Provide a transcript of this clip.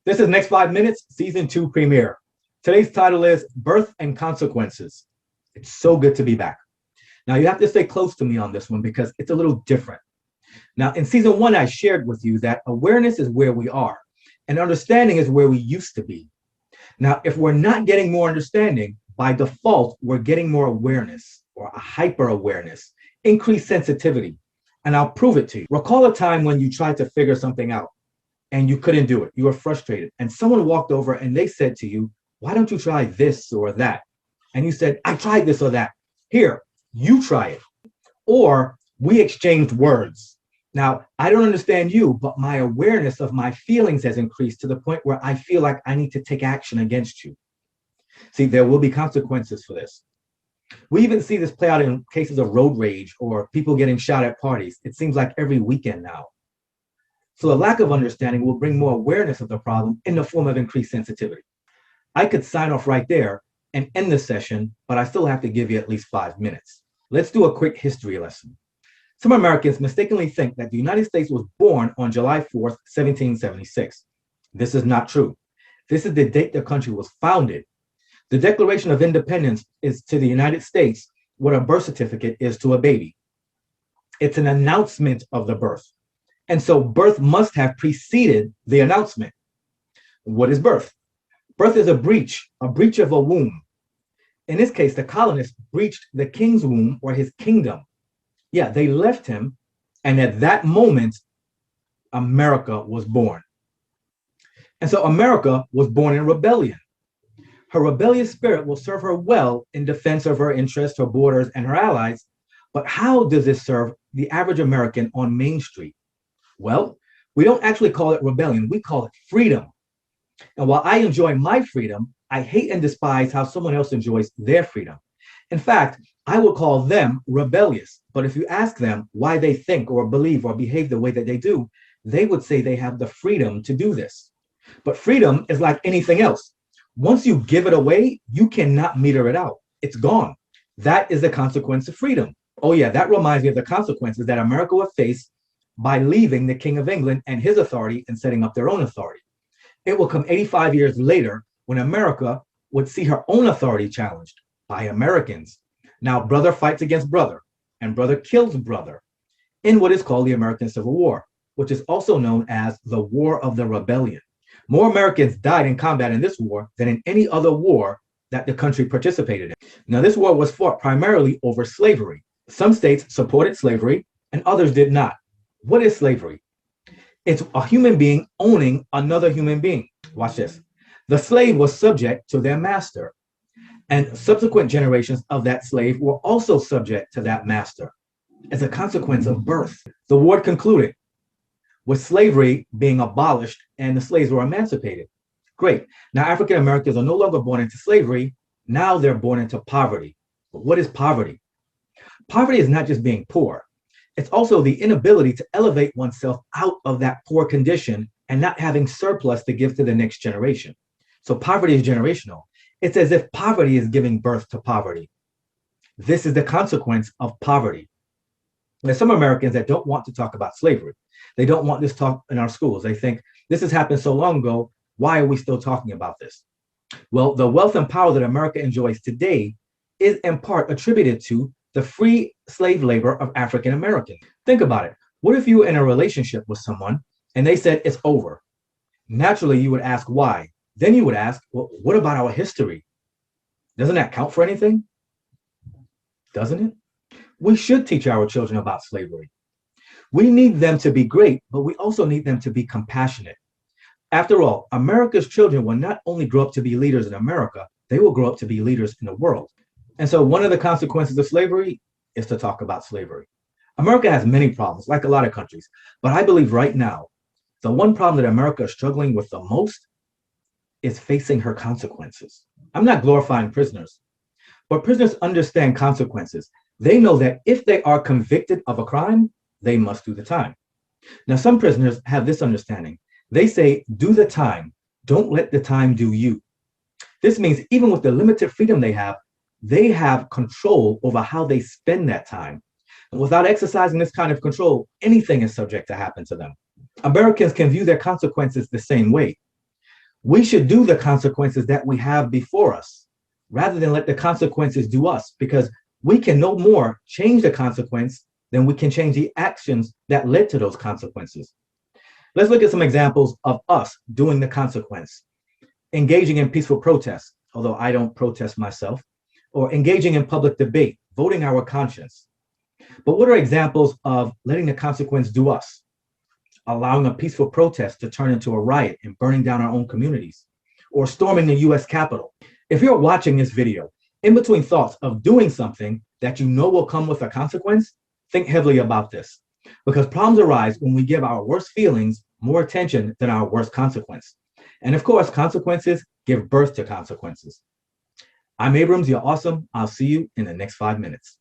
This is Next 5 Minutes, Season 2 premiere. Today's title is Birth and Consequences. It's so good to be back. Now, you have to stay close to me on this one because it's a little different. Now, in Season 1, I shared with you that awareness is where we are, and understanding is where we used to be. Now, if we're not getting more understanding, by default, we're getting more awareness or a hyper-awareness, increased sensitivity, and I'll prove it to you. Recall a time when you tried to figure something out and you couldn't do it. You were frustrated, and someone walked over and they said to you, why don't you try this or that? And you said, I tried this or that. Here, you try it. Or we exchanged words. Now, I don't understand you, but my awareness of my feelings has increased to the point where I feel like I need to take action against you. See, there will be consequences for this. We even see this play out in cases of road rage or people getting shot at parties. It seems like every weekend now. So a lack of understanding will bring more awareness of the problem in the form of increased sensitivity. I could sign off right there and end the session, but I still have to give you at least 5 minutes. Let's do a quick history lesson. Some Americans mistakenly think that the United States was born on July 4th, 1776. This is not true. This is the date the country was founded. The Declaration of Independence is to the United States what a birth certificate is to a baby. It's an announcement of the birth. And so birth must have preceded the announcement. What is birth? Birth is a breach of a womb. In this case, the colonists breached the king's womb or his kingdom. Yeah, they left him, and at that moment, America was born. And so America was born in rebellion. Her rebellious spirit will serve her well in defense of her interests, her borders, and her allies. But how does this serve the average American on Main Street? Well, we don't actually call it rebellion, we call it freedom. And while I enjoy my freedom, I hate and despise how someone else enjoys their freedom. In fact, I will call them rebellious. But if you ask them why they think or believe or behave the way that they do, they would say they have the freedom to do this. But freedom is like anything else. Once you give it away, you cannot meter it out. It's gone. That is the consequence of freedom. Oh yeah, that reminds me of the consequences that America will face by leaving the King of England and his authority and setting up their own authority. It will come 85 years later when America would see her own authority challenged by Americans. Now, brother fights against brother, and brother kills brother in what is called the American Civil War, which is also known as the War of the Rebellion. More Americans died in combat in this war than in any other war that the country participated in. Now, this war was fought primarily over slavery. Some states supported slavery and others did not. What is slavery? It's a human being owning another human being. Watch this. The slave was subject to their master, and subsequent generations of that slave were also subject to that master as a consequence of birth. The war concluded with slavery being abolished and the slaves were emancipated. Great. Now African Americans are no longer born into slavery. Now they're born into poverty. But what is poverty? Poverty is not just being poor. It's also the inability to elevate oneself out of that poor condition and not having surplus to give to the next generation. So poverty is generational. It's as if poverty is giving birth to poverty. This is the consequence of poverty. There's some Americans that don't want to talk about slavery. They don't want this talk in our schools. They think this has happened so long ago. Why are we still talking about this? Well, the wealth and power that America enjoys today is in part attributed to the free slave labor of African Americans. Think about it. What if you were in a relationship with someone and they said it's over? Naturally, you would ask why. Then you would ask, well, what about our history? Doesn't that count for anything? Doesn't it? We should teach our children about slavery. We need them to be great, but we also need them to be compassionate. After all, America's children will not only grow up to be leaders in America, they will grow up to be leaders in the world. And so one of the consequences of slavery is to talk about slavery. America has many problems, like a lot of countries, but I believe right now, the one problem that America is struggling with the most is facing her consequences. I'm not glorifying prisoners, but prisoners understand consequences. They know that if they are convicted of a crime, they must do the time. Now, some prisoners have this understanding. They say, do the time, don't let the time do you. This means even with the limited freedom they have control over how they spend that time. And without exercising this kind of control, anything is subject to happen to them. Americans can view their consequences the same way. We should do the consequences that we have before us rather than let the consequences do us, because we can no more change the consequence than we can change the actions that led to those consequences. Let's look at some examples of us doing the consequence. Engaging in peaceful protest, although I don't protest myself, or engaging in public debate, voting our conscience. But what are examples of letting the consequence do us? Allowing a peaceful protest to turn into a riot and burning down our own communities, or storming the US Capitol. If you're watching this video, in between thoughts of doing something that you know will come with a consequence, think heavily about this, because problems arise when we give our worst feelings more attention than our worst consequence. And of course, consequences give birth to consequences. I'm Abrams, you're awesome. I'll see you in the next 5 minutes.